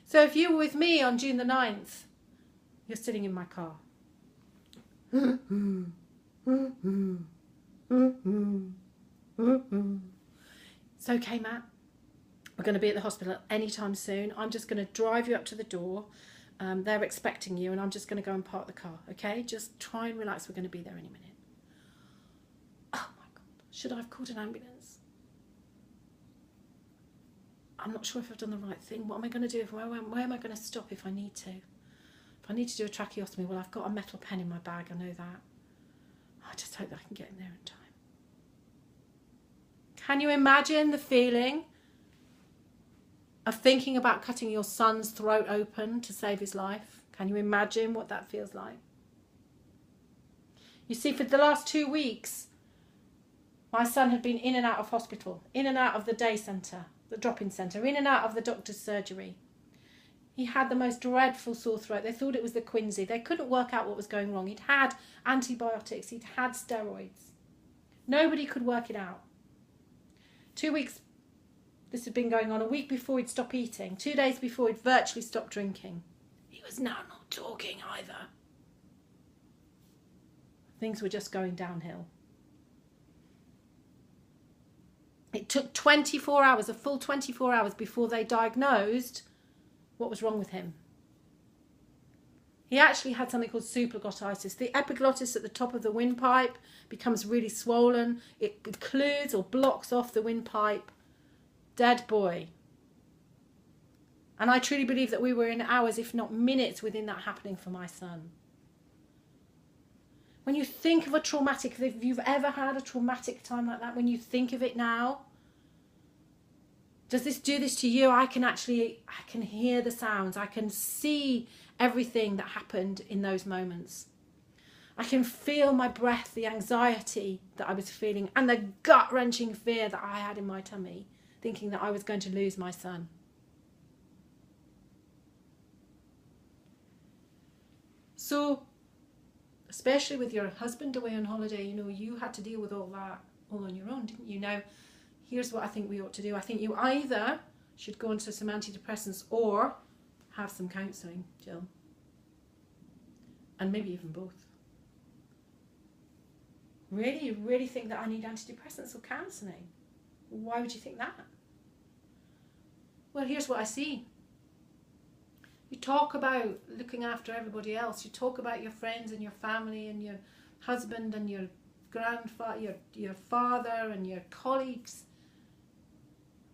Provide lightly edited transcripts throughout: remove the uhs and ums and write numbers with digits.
So if you were with me on June the 9th, you're sitting in my car. It's okay, Matt. We're going to be at the hospital anytime soon. I'm just going to drive you up to the door. They're expecting you, and I'm just going to go and park the car, okay? Just try and relax. We're going to be there any minute. Oh, my God. Should I have called an ambulance? I'm not sure if I've done the right thing. What am I going to do? Where am I going to stop if I need to? If I need to do a tracheostomy, well, I've got a metal pen in my bag. I know that. I just hope that I can get in there in time. Can you imagine the feeling of thinking about cutting your son's throat open to save his life? Can you imagine what that feels like? You see, for the last 2 weeks, my son had been in and out of hospital, in and out of the day centre, the drop-in centre, in and out of the doctor's surgery. He had the most dreadful sore throat. They thought it was the quinsy. They couldn't work out what was going wrong. He'd had antibiotics. He'd had steroids. Nobody could work it out. 2 weeks, this had been going on. A week before he'd stopped eating. 2 days before he'd virtually stopped drinking. He was now not talking either. Things were just going downhill. It took 24 hours, a full 24 hours before they diagnosed what was wrong with him. He actually had something called supraglottitis. The epiglottis at the top of the windpipe becomes really swollen. It occludes or blocks off the windpipe. Dead boy. And I truly believe that we were in hours, if not minutes, within that happening for my son. When you think of a traumatic, if you've ever had a traumatic time like that, when you think of it now, does this do this to you? I can hear the sounds. I can see everything that happened in those moments. I can feel my breath, the anxiety that I was feeling, and the gut-wrenching fear that I had in my tummy, thinking that I was going to lose my son. So, especially with your husband away on holiday, you had to deal with all that all on your own, didn't you? Now, here's what I think we ought to do. I think you either should go into some antidepressants or have some counselling, Jill. And maybe even both. Really? You really think that I need antidepressants or counselling? Why would you think that? Well, here's what I see. You talk about looking after everybody else. You talk about your friends and your family and your husband and your grandfather, your father and your colleagues.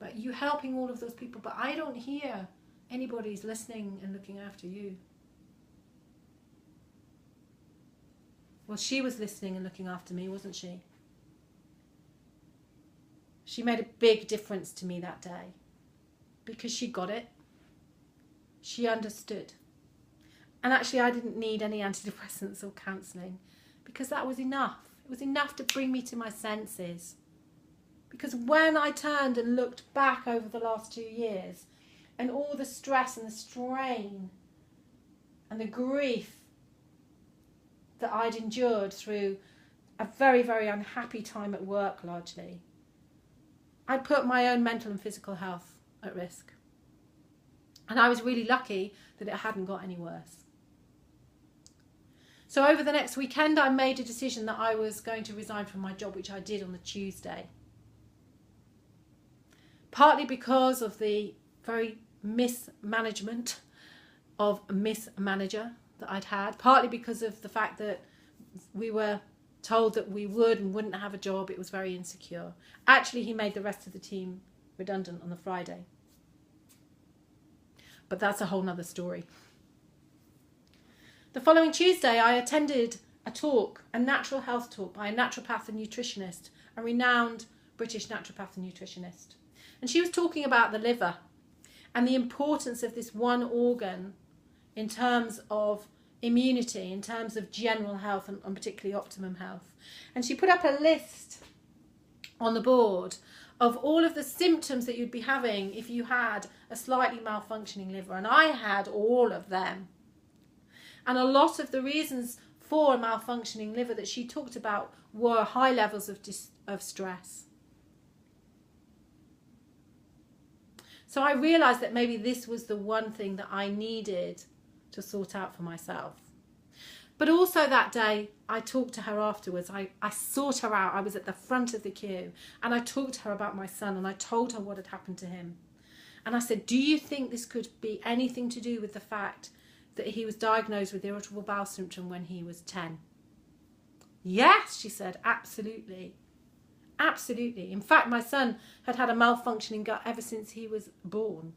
But you helping all of those people. But I don't hear anybody's listening and looking after you. Well, she was listening and looking after me, wasn't she? She made a big difference to me that day. Because she got it. She understood. And actually I didn't need any antidepressants or counselling because that was enough. It was enough to bring me to my senses. Because when I turned and looked back over the last 2 years and all the stress and the strain and the grief that I'd endured through a very, very unhappy time at work largely, I put my own mental and physical health at risk. And I was really lucky that it hadn't got any worse. So over the next weekend, I made a decision that I was going to resign from my job, which I did on the Tuesday. Partly because of the very mismanagement of a mismanager that I'd had. Partly because of the fact that we were told that we would and wouldn't have a job. It was very insecure. Actually, he made the rest of the team redundant on the Friday. But that's a whole nother story. The following Tuesday, I attended a talk, a natural health talk by a naturopath and nutritionist, a renowned British naturopath and nutritionist. And she was talking about the liver and the importance of this one organ in terms of immunity, in terms of general health and particularly optimum health. And she put up a list on the board of all of the symptoms that you'd be having if you had a slightly malfunctioning liver. And I had all of them. And a lot of the reasons for a malfunctioning liver that she talked about were high levels of stress. So I realised that maybe this was the one thing that I needed to sort out for myself. But also that day, I talked to her afterwards. I sought her out. I was at the front of the queue, and I talked to her about my son, and I told her what had happened to him. And I said, do you think this could be anything to do with the fact that he was diagnosed with irritable bowel syndrome when he was 10? Yes, she said, absolutely. Absolutely. In fact, my son had had a malfunctioning gut ever since he was born.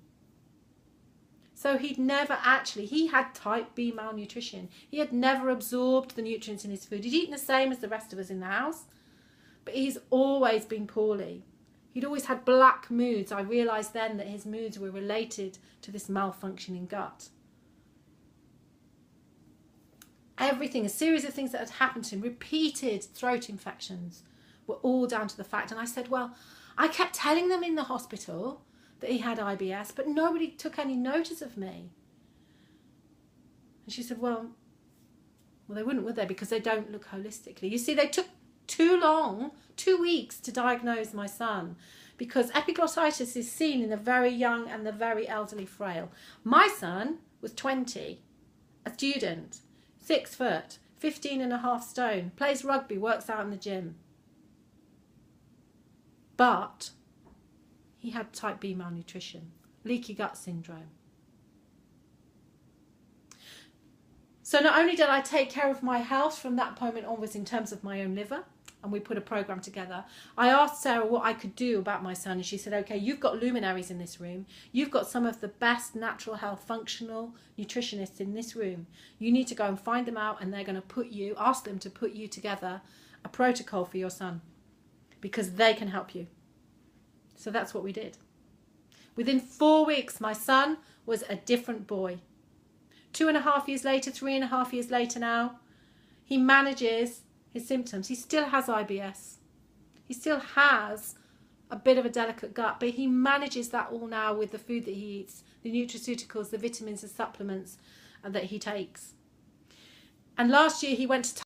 So he had type B malnutrition. He had never absorbed the nutrients in his food. He'd eaten the same as the rest of us in the house, but he's always been poorly. He'd always had black moods. I realised then that his moods were related to this malfunctioning gut. Everything, a series of things that had happened to him, repeated throat infections, were all down to the fact. And I said, well, I kept telling them in the hospital that he had IBS, but nobody took any notice of me. And she said, well, they wouldn't, would they? Because they don't look holistically. You see, they took too long, 2 weeks, to diagnose my son, because epiglottitis is seen in the very young and the very elderly frail. My son was 20, a student, 6 foot, 15.5 stone, plays rugby, works out in the gym. But he had type B malnutrition, leaky gut syndrome. So not only did I take care of my health from that point onwards in terms of my own liver, and we put a program together, I asked Sarah what I could do about my son, and she said, okay, you've got luminaries in this room. You've got some of the best natural health functional nutritionists in this room. You need to go and find them out, and they're going to ask them to put you together a protocol for your son, because they can help you. So that's what we did. Within 4 weeks, my son was a different boy. 2.5 years later, 3.5 years later now, he manages his symptoms. He still has IBS. He still has a bit of a delicate gut, but he manages that all now with the food that he eats, the nutraceuticals, the vitamins and supplements that he takes. And last year he went to